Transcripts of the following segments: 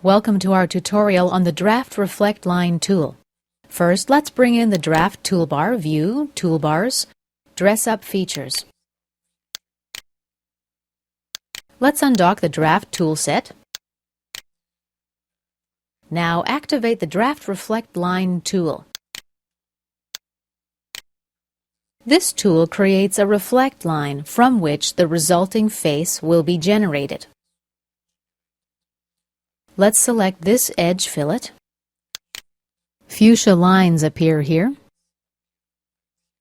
Welcome to our tutorial on the Draft Reflect Line tool. First, let's bring in the Draft toolbar, View, Toolbars, Dress Up Features. Let's undock the Draft toolset. Now activate the Draft Reflect Line tool. This tool creates a reflect line from which the resulting face will be generated. Let's select this edge fillet. Fuchsia lines appear here.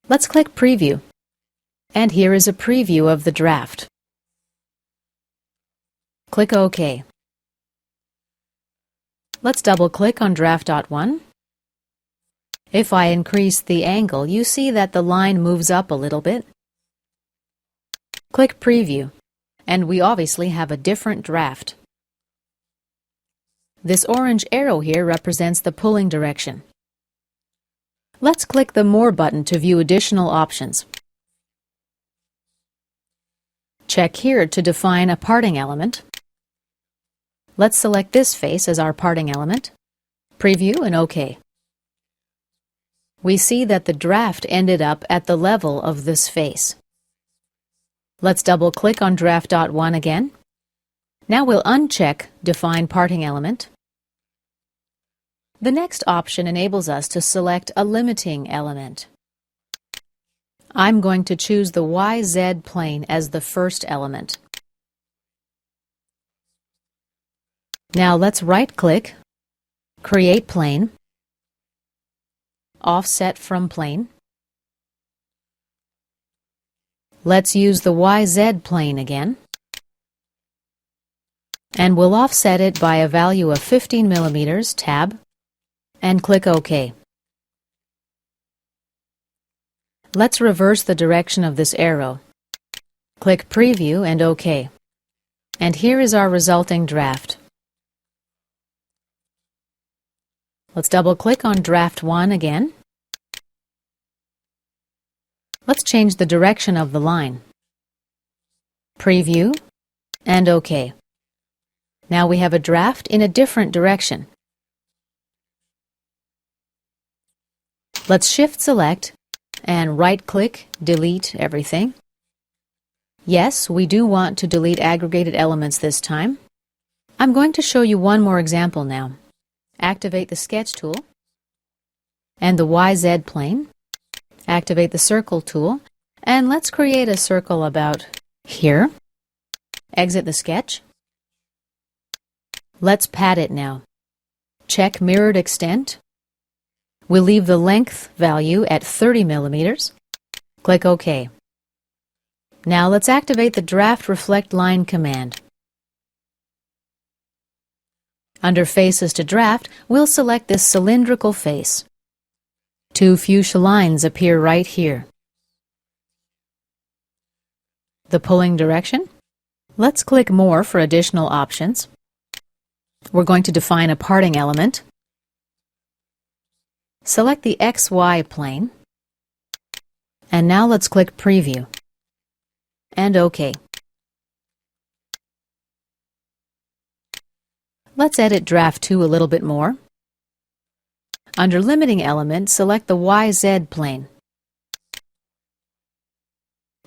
Let's click Preview. And here is a preview of the draft. Click OK. Let's double-click on Draft.1. If I increase the angle, you see that the line moves up a little bit. Click Preview, and we obviously have a different draft. This orange arrow here represents the pulling direction. Let's click the More button to view additional options. Check here to define a parting element. Let's select this face as our parting element. Preview and OK. We see that the draft ended up at the level of this face. Let's double-click on Draft.1 again. Now we'll uncheck Define Parting Element. The next option enables us to select a limiting element. I'm going to choose the YZ plane as the first element. Now let's right-click, Create Plane, Offset from Plane. Let's use the YZ plane again, and we'll offset it by a value of 15 millimeters, tab, and click OK. Let's reverse the direction of this arrow. Click Preview and OK. And here is our resulting draft. Let's double-click on Draft.1 again. Let's change the direction of the line. Preview and OK. Now we have a draft in a different direction. Let's Shift-select and right-click, delete everything. Yes, we do want to delete aggregated elements this time. I'm going to show you one more example now. Activate the Sketch tool and the YZ plane. Activate the Circle tool, and let's create a circle about here. Exit the sketch. Let's pad it now. Check Mirrored Extent. We'll leave the length value at 30 millimeters. Click OK. Now let's activate the Draft Reflect Line command. Under Faces to Draft, we'll select this cylindrical face. Two fuchsia lines appear right here. The pulling direction? Let's click More for additional options. We're going to define a parting element. Select the XY plane. And now let's click Preview. And OK. Let's edit Draft 2 a little bit more. Under Limiting Element, select the YZ plane.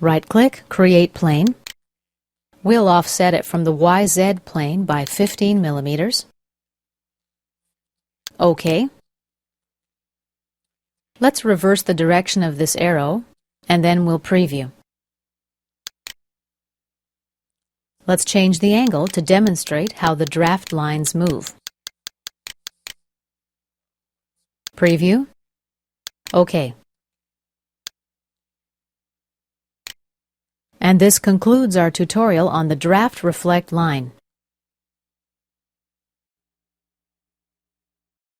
Right-click, Create Plane. We'll offset it from the YZ plane by 15 millimeters. OK. Let's reverse the direction of this arrow, and then we'll preview. Let's change the angle to demonstrate how the draft lines move. Preview. OK. And this concludes our tutorial on the Draft Reflect Line.